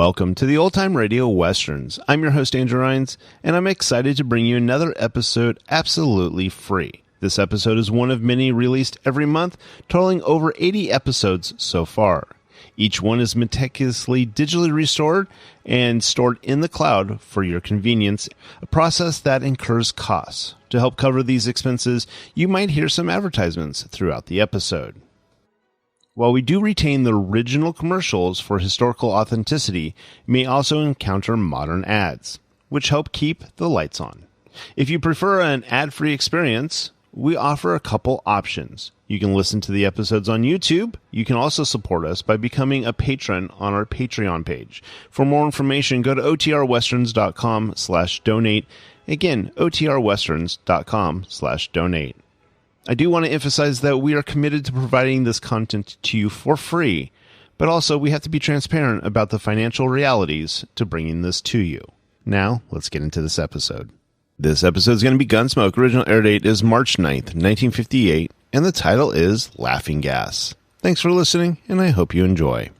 Welcome to the Old Time Radio Westerns. I'm your host, Andrew Rhines, and I'm excited to bring you another episode absolutely free. This episode is one of many released every month, totaling over 80 episodes so far. Each one is meticulously digitally restored and stored in the cloud for your convenience, a process that incurs costs. To help cover these expenses, you might hear some advertisements throughout the episode. While we do retain the original commercials for historical authenticity, you may also encounter modern ads, which help keep the lights on. If you prefer an ad-free experience, we offer a couple options. You can listen to the episodes on YouTube. You can also support us by becoming a patron on our Patreon page. For more information, go to otrwesterns.com/donate. Again, otrwesterns.com/donate. I do want to emphasize that we are committed to providing this content to you for free, but also we have to be transparent about the financial realities to bringing this to you. Now, let's get into this episode. This episode is going to be Gunsmoke. Original air date is March 9th, 1958, and the title is Laughing Gas. Thanks for listening, and I hope you enjoy.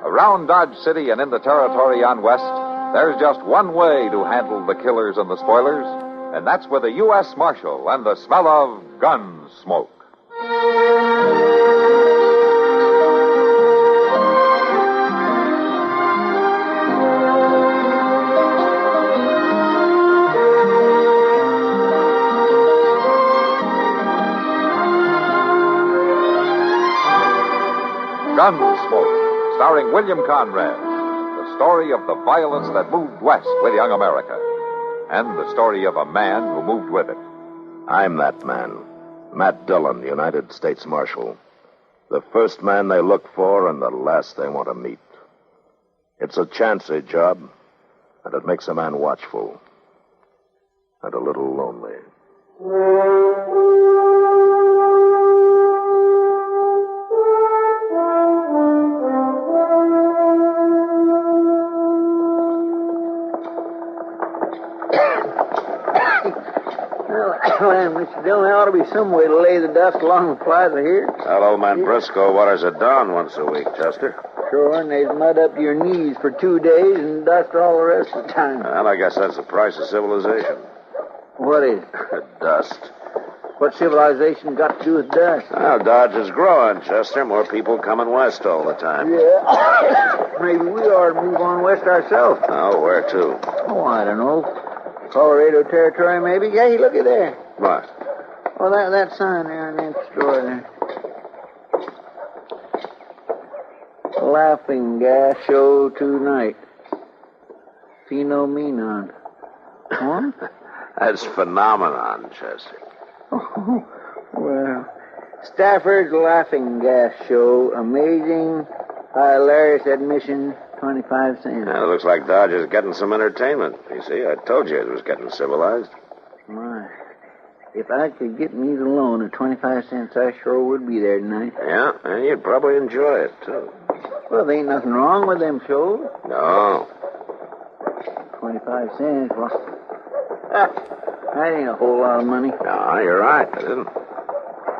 Around Dodge City and in the territory on West, there's just one way to handle the killers and the spoilers, and that's with a U.S. Marshal and the smell of Gunsmoke. Gunsmoke, starring William Conrad, the story of the violence that moved west with young America, and the story of a man who moved with it. I'm that man, Matt Dillon, United States Marshal. The first man they look for and the last they want to meet. It's a chancy job, and it makes a man watchful and a little lonely. Well, Mr. Dillon, there ought to be some way to lay the dust along the plaza here. That old man Briscoe waters it down once a week, Chester. Sure, and there's mud up to your knees for 2 days and dust all the rest of the time. Well, I guess that's the price of civilization. What is? Dust. What civilization got to do with dust? Well, Dodge is growing, Chester. More people coming west all the time. Yeah. Maybe we ought to move on west ourselves. Oh, where to? Oh, I don't know. Colorado Territory, maybe? Hey, looky there. What? Oh, that sign there in that store there. Laughing Gas Show tonight. Phenomenon. Huh? That's phenomenon, Chester. Oh, well, Stafford's Laughing Gas Show. Amazing, hilarious admission, 25 cents. Yeah, it looks like Dodge is getting some entertainment. You see, I told you it was getting civilized. My, if I could get me the loan of 25 cents, I sure would be there tonight. Yeah, and you'd probably enjoy it, too. Well, there ain't nothing wrong with them shows. No. 25 cents, well, that ain't a whole lot of money. No, you're right. It isn't.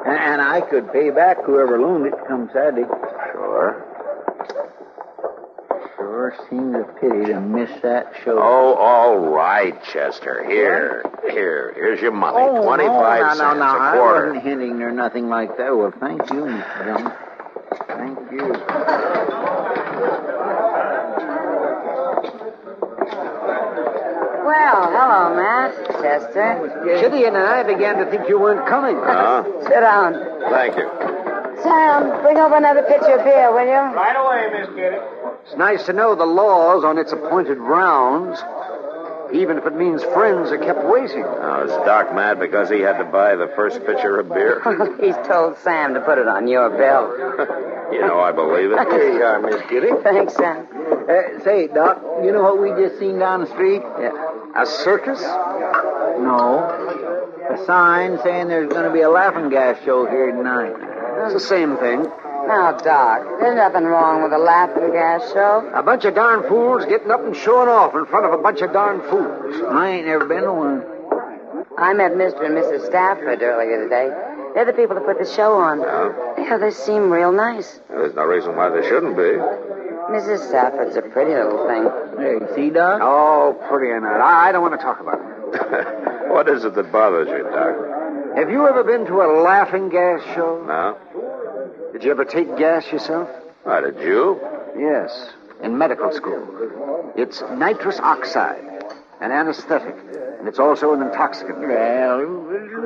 And I could pay back whoever loaned it come Saturday. Sure. Sure seems a pity to miss that show. Oh, all right, Chester. Here's your money. 25 cents, no, a I quarter. wasn't hinting or nothing like that. Well, thank you, Mr. Dillon. Thank you. Well, hello, Matt. Chester. Kitty and I began to think you weren't coming. Sit down. Thank you. Sam, bring over another pitcher of beer, will you? Right away, Miss Kitty. It's nice to know the law's on its appointed rounds, even if it means friends are kept waiting. Now, is Doc mad because he had to buy the first pitcher of beer? He's told Sam to put it on your bill. You know, I believe it. Here you are, Miss Kitty. Thanks, Sam. Say, Doc, you know what we just seen down the street? Yeah. A circus? No. A sign saying there's going to be a laughing gas show here tonight. It's the same thing. Now, Doc, there's nothing wrong with a laughing gas show. A bunch of darn fools getting up and showing off in front of a bunch of darn fools. I ain't never been to one. I met Mr. and Mrs. Stafford earlier today. They're the people that put the show on. Yeah, they seem real nice. There's no reason why they shouldn't be. Mrs. Stafford's a pretty little thing. Hey, see, Doc? Oh, pretty or not. I don't want to talk about it. What is it that bothers you, Doc? Have you ever been to a laughing gas show? No? Did you ever take gas yourself? Why, did you? Yes, in medical school. It's nitrous oxide, an anesthetic, and it's also an intoxicant. Well,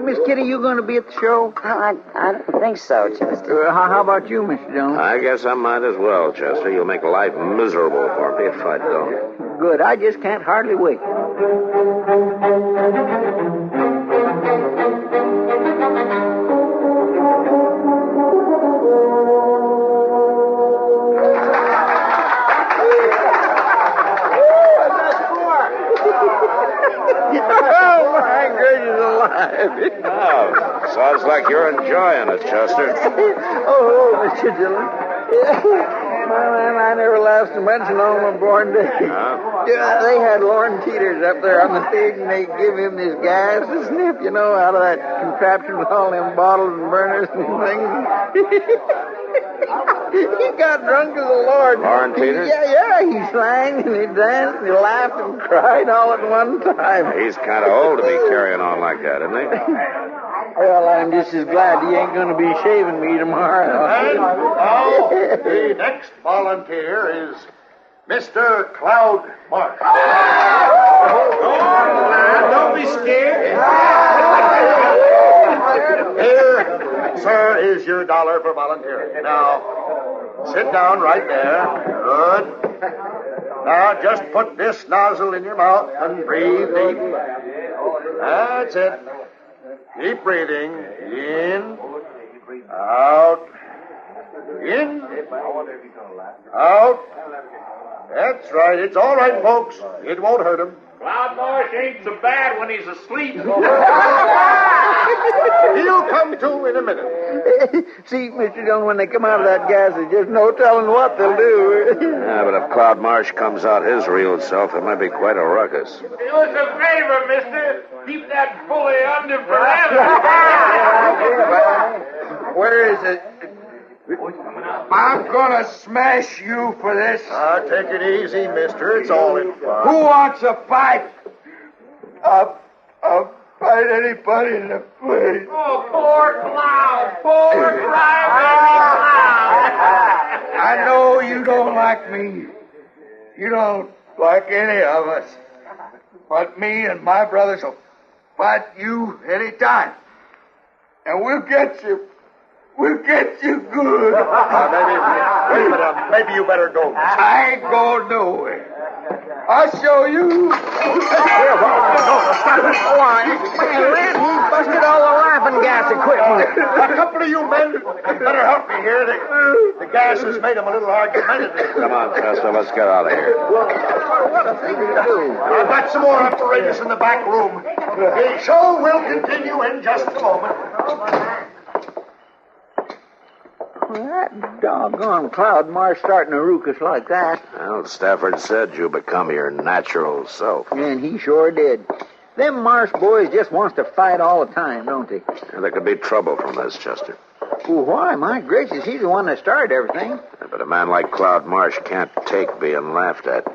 Miss Kitty, you going to be at the show? I don't think so, Chester. How about you, Mr. Jones? I guess I might as well, Chester. You'll make life miserable for me if I don't. Good. I just can't hardly wait. Oh, my gracious alive. Oh, sounds like you're enjoying it, Chester. Oh, Mr. Dillon. I never laughed so much in all my born days. Yeah, they had Lorne Teeters up there on the stage, and they give him this gas to sniff, out of that contraption with all them bottles and burners and things. He got drunk as a lord. Lorne Teeters? Yeah, he sang and he danced and he laughed and cried all at one time. He's kind of old to be carrying on like that, isn't he? Well, I'm just as glad he ain't going to be shaving me tomorrow. And now, the next volunteer is Mr. Cloud Marsh. Don't be scared. Here, sir, is your $1 for volunteering. Now, sit down right there. Good. Now, just put this nozzle in your mouth and breathe deep. That's it. Keep breathing. In. Out. In. Out. That's right. It's all right, folks. It won't hurt him. Cloud Marsh ain't so bad when he's asleep. He'll come to in a minute. See, Mr. Dillon, when they come out of that gas, there's just no telling what they'll do. Yeah, but if Cloud Marsh comes out his real self, it might be quite a ruckus. Do us a favor, mister. Keep that bully under forever. Where is it? I'm gonna smash you for this. Take it easy, mister. It's all in fun. Who wants a fight? I'll fight anybody in the place. Oh, poor Cloud. Poor crybaby Cloud. I know you don't like me. You don't like any of us. But me and my brothers will fight you any time. And we'll get you. We'll get you good. Wait a minute. Maybe you better go. I ain't going nowhere. I'll show you. Stop it. He busted all the laughing gas equipment. A couple of you men better help me here. The gas has made him a little argumentative. Come on, Chester, let's get out of here. What a thing to do. I've got some more apparatus in the back room. The show will continue in just a moment. Well, that doggone Cloud Marsh starting a ruckus like that. Well, Stafford said you become your natural self. And he sure did. Them Marsh boys just wants to fight all the time, don't they? And there could be trouble from this, Chester. Well, why? My gracious, he's the one that started everything. But a man like Cloud Marsh can't take being laughed at.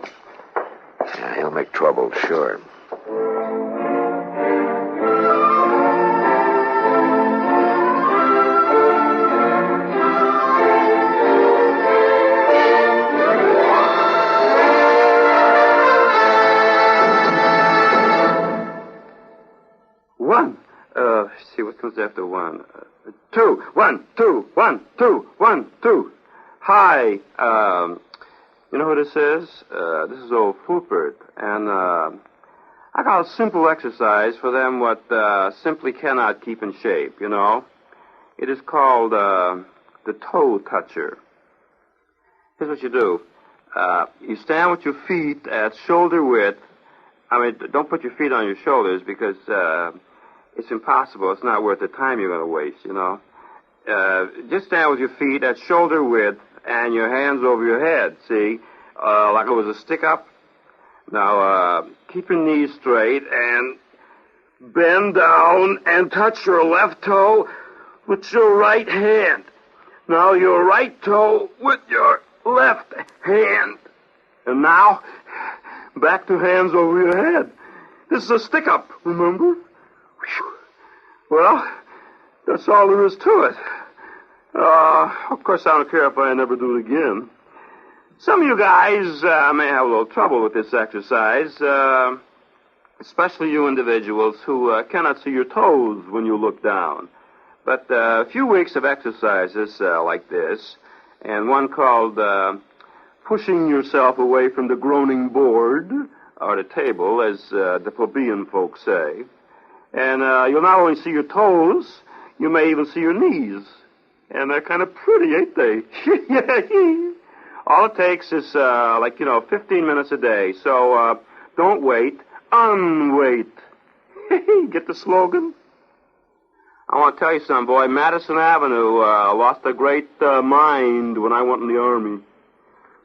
Yeah, he'll make trouble, sure. One. See what comes after one. Two. 1, 2, 1, 2, 1, 2. Hi. You know who this is? This is old Fulford. And I got a simple exercise for them what simply cannot keep in shape, you know. It is called the toe toucher. Here's what you do. You stand with your feet at shoulder width. I mean, don't put your feet on your shoulders because it's impossible. It's not worth the time you're going to waste, you know. just stand with your feet at shoulder width and your hands over your head, see? Like it was a stick up. Now, keep your knees straight and bend down and touch your left toe with your right hand. Now, your right toe with your left hand. And now, back to hands over your head. This is a stick up, remember? Whew. Well, that's all there is to it. Of course, I don't care if I never do it again. Some of you guys may have a little trouble with this exercise, especially you individuals who cannot see your toes when you look down. But a few weeks of exercises like this, and one called pushing yourself away from the groaning board, or the table, as the plebeian folks say. And you'll not only see your toes, you may even see your knees. And they're kind of pretty, ain't they? All it takes is, 15 minutes a day. So don't wait, unwait. Get the slogan? I want to tell you something, boy. Madison Avenue lost a great mind when I went in the Army.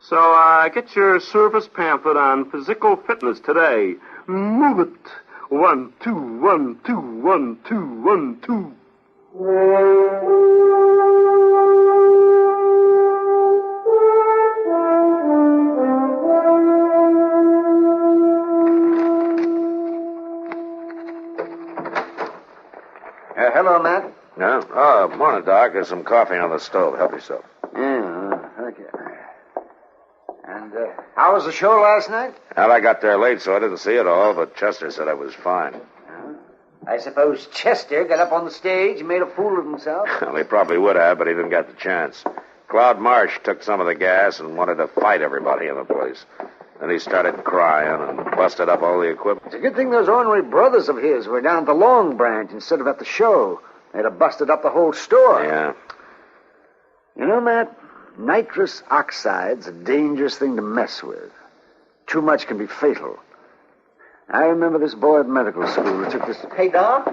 So get your service pamphlet on physical fitness today. Move it. 1, 2, 1, 2, 1, 2, 1, 2. Hello, Matt. No? Oh, morning, Doc. There's some coffee on the stove. Help yourself. Yeah, okay. And how was the show last night? Well, I got there late, so I didn't see it all, but Chester said I was fine. I suppose Chester got up on the stage and made a fool of himself. Well, he probably would have, but he didn't get the chance. Cloud Marsh took some of the gas and wanted to fight everybody in the place. Then he started crying and busted up all the equipment. It's a good thing those ornery brothers of his were down at the Long Branch instead of at the show. They'd have busted up the whole store. Yeah. You know, Matt, nitrous oxide's a dangerous thing to mess with. Too much can be fatal. I remember this boy at medical school who took this... Hey, Doc.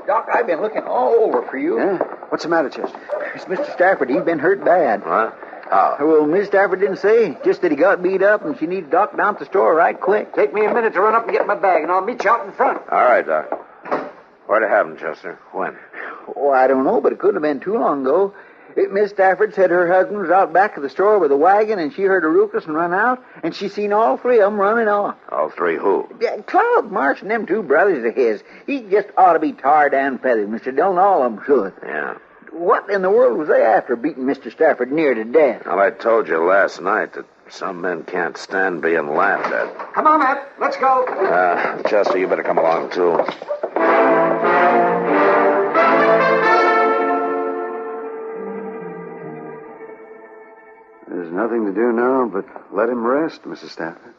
Doc, I've been looking all over for you. Yeah? What's the matter, Chester? It's Mr. Stafford. He's been hurt bad. What? How? Well, Miss Stafford didn't say. Just that he got beat up and she needs Doc down at the store right quick. Take me a minute to run up and get my bag, and I'll meet you out in front. All right, Doc. Where'd it happen, Chester? When? Oh, I don't know, but it couldn't have been too long ago. Miss Stafford said her husband was out back of the store with a wagon, and she heard a ruckus and run out, and she seen all three of them running off. All three who? Yeah, Cloud Marsh and them two brothers of his. He just ought to be tarred and feathered, Mr. Dillon. All of them should. Yeah. What in the world was they after beating Mr. Stafford near to death? Well, I told you last night that some men can't stand being laughed at. Come on, Matt. Let's go. Chester, you better come along, too. There's nothing to do now but let him rest, Mrs. Stafford.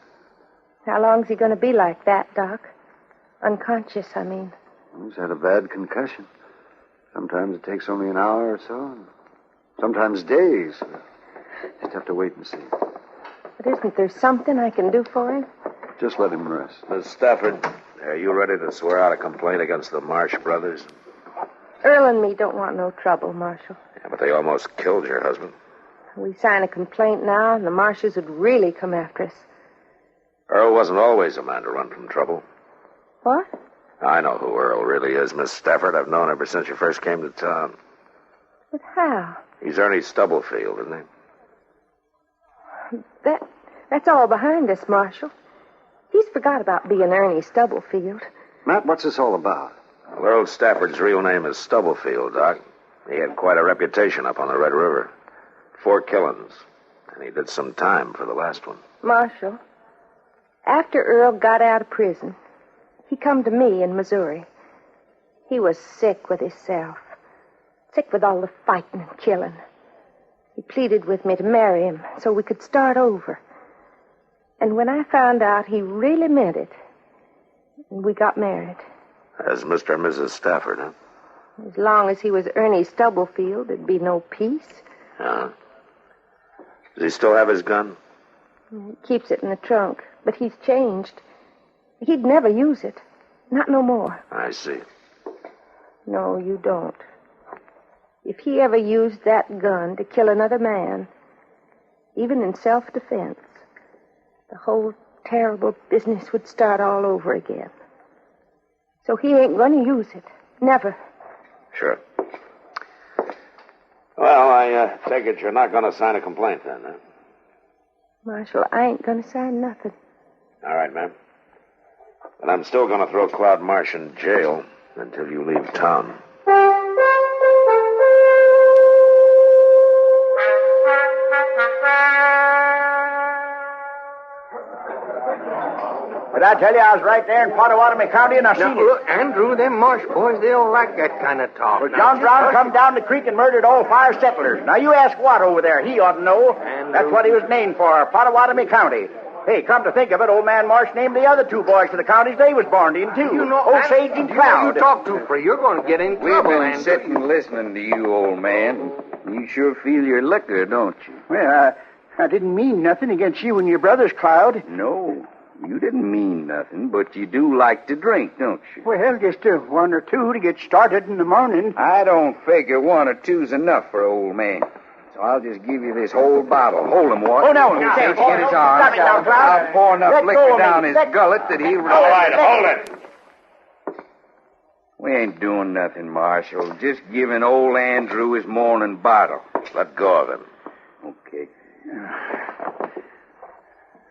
How long's he going to be like that, Doc? Unconscious, I mean. He's had a bad concussion. Sometimes it takes only an hour or so, and sometimes days. Just have to wait and see. But isn't there something I can do for him? Just let him rest. Miss Stafford, are you ready to swear out a complaint against the Marsh brothers? Earl and me don't want no trouble, Marshal. Yeah, but they almost killed your husband. We sign a complaint now, and the Marshes would really come after us. Earl wasn't always a man to run from trouble. What? I know who Earl really is, Miss Stafford. I've known ever since you first came to town. But how? He's Ernie Stubblefield, isn't he? That's all behind us, Marshal. He's forgot about being Ernie Stubblefield. Matt, what's this all about? Well, Earl Stafford's real name is Stubblefield, Doc. He had quite a reputation up on the Red River. 4 killings. And he did some time for the last one. Marshal, after Earl got out of prison, he come to me in Missouri. He was sick with himself. Sick with all the fighting and killing. He pleaded with me to marry him so we could start over. And when I found out he really meant it, we got married. As Mr. and Mrs. Stafford, huh? As long as he was Ernie Stubblefield, there'd be no peace. Yeah. Does he still have his gun? He keeps it in the trunk, but he's changed. He'd never use it. Not no more. I see. No, you don't. If he ever used that gun to kill another man, even in self-defense, the whole terrible business would start all over again. So he ain't going to use it. Never. Sure. Well, I take it you're not going to sign a complaint then, huh? Marshal, I ain't going to sign nothing. All right, ma'am. And I'm still going to throw Cloud Marsh in jail until you leave town. But I tell you, I was right there in Pottawatomie County, and I seen it. Look, Andrew, them Marsh boys, they don't like that kind of talk. Well, John Brown come down the creek and murdered all 5 settlers. Now, you ask Watt over there. He ought to know. That's what he was named for, Pottawatomie County. Hey, come to think of it, old man Marsh named the other 2 boys for the counties they was born in, too. You know, Osage and Cloud. You talk too free. You're going to get in trouble, We've been Andrew. sitting listening to you, old man. You sure feel your liquor, don't you? Well, I didn't mean nothing against you and your brothers, Cloud. No, you didn't mean nothing, but you do like to drink, don't you? Well, just 1 or 2 to get started in the morning. I don't figure 1 or 2's enough for old man. So I'll just give you this whole bottle. Hold him, Watt. Oh, no. Don't Now, get his arm. stop it now, Cloud. I'll pour enough Let go liquor of down me. his Let- gullet that he'll... All right, hold it. We ain't doing nothing, Marshal. Just giving old Andrew his morning bottle. Let go of him. Okay.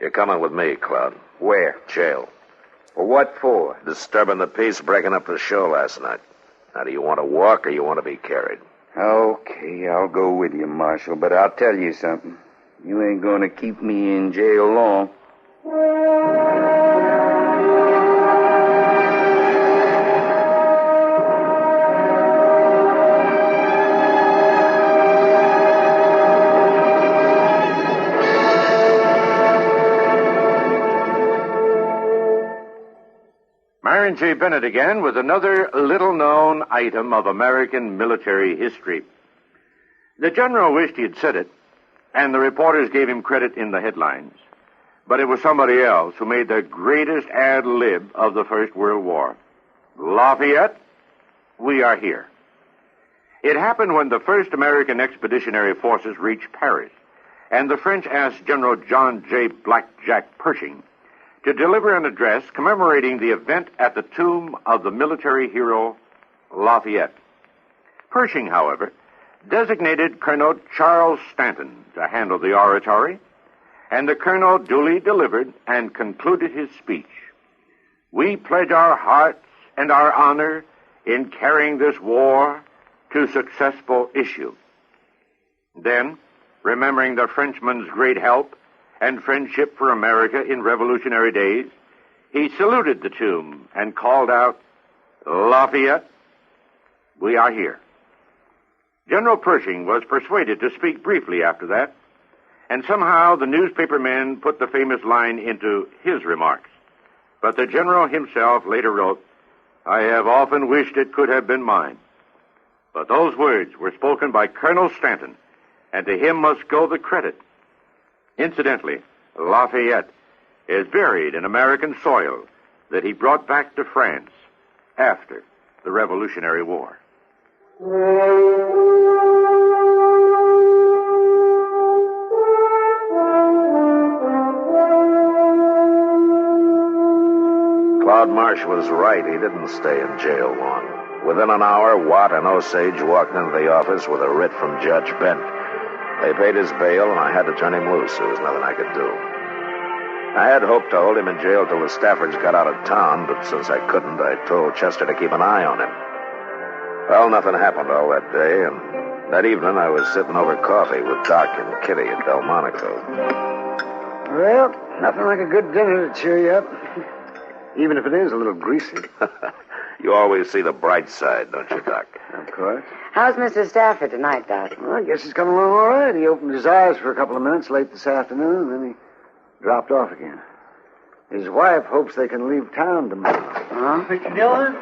You're coming with me, Cloud. Where? Jail. Well, what for? Disturbing the peace, breaking up the show last night. Now, do you want to walk or you want to be carried? Okay, I'll go with you, Marshal, but I'll tell you something. You ain't gonna keep me in jail long. Myron J. Bennett again with another little-known item of American military history. The general wished he had said it, and the reporters gave him credit in the headlines. But it was somebody else who made the greatest ad lib of the First World War. Lafayette, we are here. It happened when the first American expeditionary forces reached Paris, and the French asked General John J. Blackjack Pershing to deliver an address commemorating the event at the tomb of the military hero Lafayette. Pershing, however, designated Colonel Charles Stanton to handle the oratory, and the colonel duly delivered and concluded his speech. We pledge our hearts and our honor in carrying this war to successful issue. Then, remembering the Frenchman's great help and friendship for America in revolutionary days, he saluted the tomb and called out, Lafayette, we are here. General Pershing was persuaded to speak briefly after that, and somehow the newspaper men put the famous line into his remarks. But the general himself later wrote, I have often wished it could have been mine. But those words were spoken by Colonel Stanton, and to him must go the credit. Incidentally, Lafayette is buried in American soil that he brought back to France after the Revolutionary War. Cloud Marsh was right. He didn't stay in jail long. Within an hour, Watt and Osage walked into the office with a writ from Judge Bent. They paid his bail, and I had to turn him loose. There was nothing I could do. I had hoped to hold him in jail till the Staffords got out of town, but since I couldn't, I told Chester to keep an eye on him. Well, nothing happened all that day, and that evening I was sitting over coffee with Doc and Kitty at Delmonico. Well, nothing like a good dinner to cheer you up. Even if it is a little greasy. You always see the bright side, don't you, Doc? Of course. How's Mr. Stafford tonight, Doc? Well, I guess he's coming along all right. He opened his eyes for a couple of minutes late this afternoon, and then he dropped off again. His wife hopes they can leave town tomorrow. Mr. Dillon?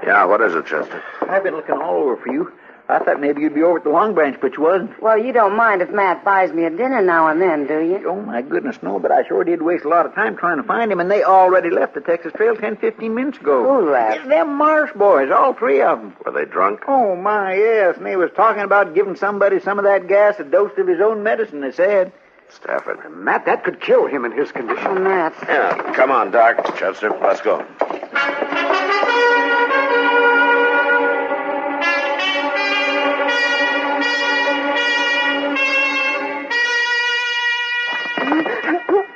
Yeah, what is it, Chester? I've been looking all over for you. I thought maybe you'd be over at the Long Branch, but you wasn't. Well, you don't mind if Matt buys me a dinner now and then, do you? Oh, my goodness, no, but I sure did waste a lot of time trying to find him, and they already left the Texas Trail 10-15 minutes ago. Who left? It's them Marsh boys, all three of them. Were they drunk? Oh, my, yes, and they was talking about giving somebody some of that gas, a dose of his own medicine, they said. Stafford. Matt, that could kill him in his condition. Oh, Matt. Yeah, come on, Doc. Chester, let's go.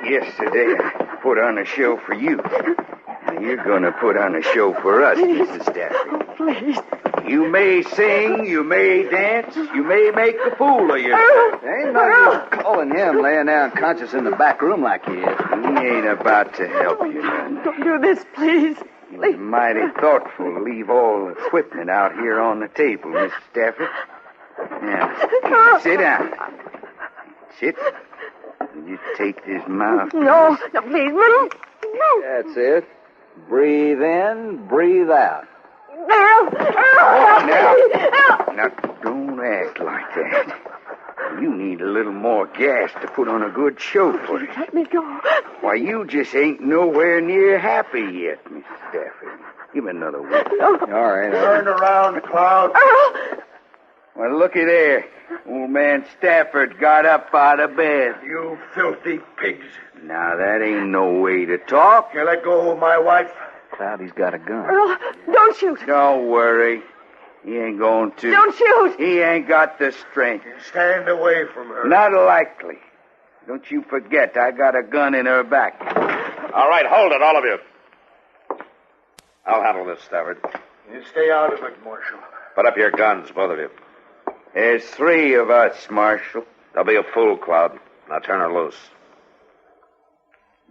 Yesterday, I put on a show for you. Now you're going to put on a show for us, Mrs. Stafford. Please. You may sing, you may dance, you may make a fool of yourself. Ain't no use calling him laying down conscious in the back room like he is. He ain't about to help you none. Don't do this, please. He was mighty thoughtful to leave all the equipment out here on the table, Mrs. Stafford. Now, sit down. Sit. You take this mouth. No, please. No. That's it. Breathe in, breathe out. Now, don't act like that. You need a little more gas to put on a good show for you. let me go. Why, you just ain't nowhere near happy yet, Miss Stafford. Give me another week. No. All right. Turn around, Cloud. Well, looky there. Old man Stafford got up out of bed. You filthy pigs. Now, that ain't no way to talk. You let go of my wife. Cloudy's got a gun. Earl, don't shoot. Don't worry. He ain't going to. Don't shoot. He ain't got the strength. Stand away from her. Not likely. Don't you forget, I got a gun in her back. All right, hold it, all of you. I'll handle this, Stafford. You stay out of it, Marshal. Put up your guns, both of you. There's three of us, Marshal. Don't be a fool, Cloud. Now turn her loose.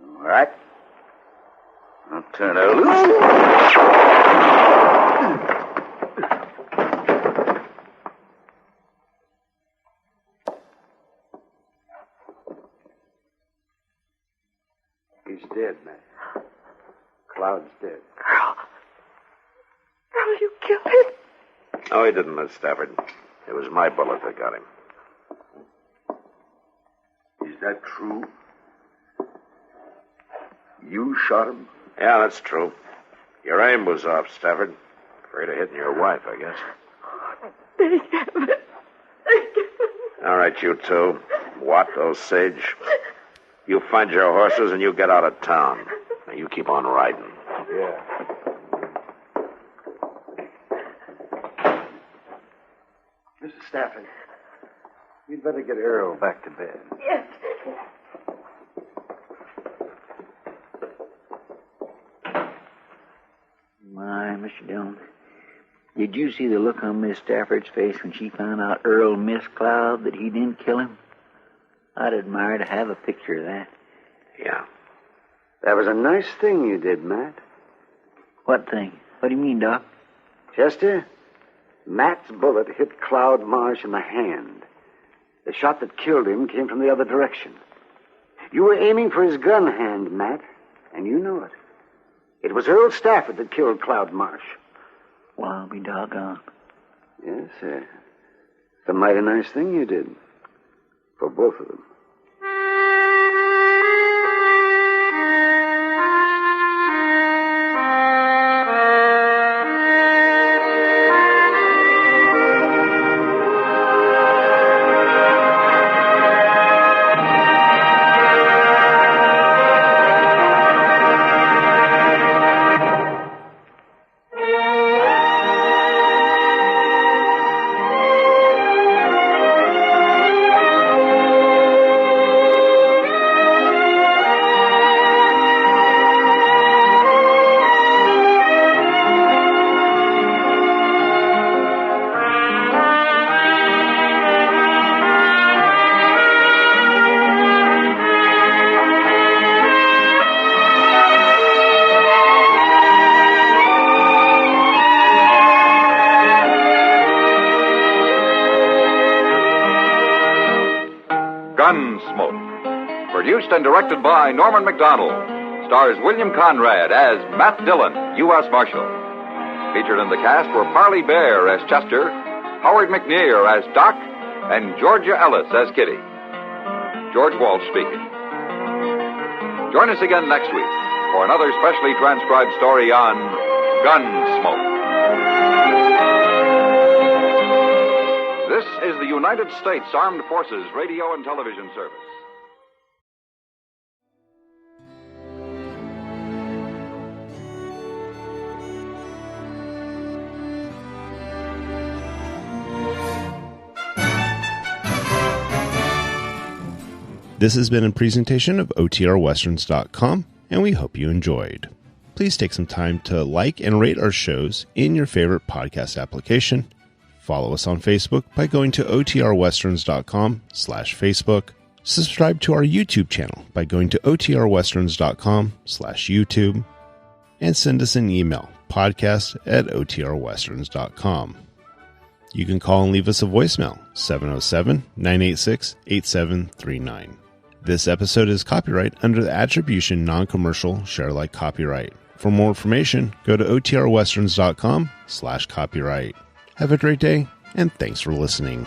All right. I'll turn her loose. He's dead, man. Cloud's dead. Earl, you killed him. No, he didn't, Miss Stafford. It was my bullet that got him. Is that true? You shot him? Yeah, that's true. Your aim was off, Stafford. Afraid of hitting your wife, I guess. Thank heaven. All right, you two. Watt, Osage. You find your horses and you get out of town. Now, you keep on riding. Yeah. Mr. Stafford, you'd better get Earl back to bed. Yes. My, Mr. Dillon, did you see the look on Miss Stafford's face when she found out Earl missed Cloud, that he didn't kill him? I'd admire to have a picture of that. Yeah. That was a nice thing you did, Matt. What thing? What do you mean, Doc? Chester, Matt's bullet hit Cloud Marsh in the hand. The shot that killed him came from the other direction. You were aiming for his gun hand, Matt, and you knew it. It was Earl Stafford that killed Cloud Marsh. Well, I'll be doggone. Yes, sir. It's a mighty nice thing you did. For both of them. Gunsmoke, produced and directed by Norman McDonald, stars William Conrad as Matt Dillon, U.S. Marshal. Featured in the cast were Parley Bear as Chester, Howard McNear as Doc, and Georgia Ellis as Kitty. George Walsh speaking. Join us again next week for another specially transcribed story on Gunsmoke. This is the United States Armed Forces Radio and Television Service. This has been a presentation of OTRWesterns.com, and we hope you enjoyed. Please take some time to like and rate our shows in your favorite podcast application. Follow us on Facebook by going to OTRWesterns.com/Facebook. Subscribe to our YouTube channel by going to OTRWesterns.com/YouTube. And send us an email, podcast@OTRWesterns.com. You can call and leave us a voicemail, 707-986-8739. This episode is copyright under the Attribution Non-Commercial Share-alike copyright. For more information, go to OTRWesterns.com/copyright. Have a great day, and thanks for listening.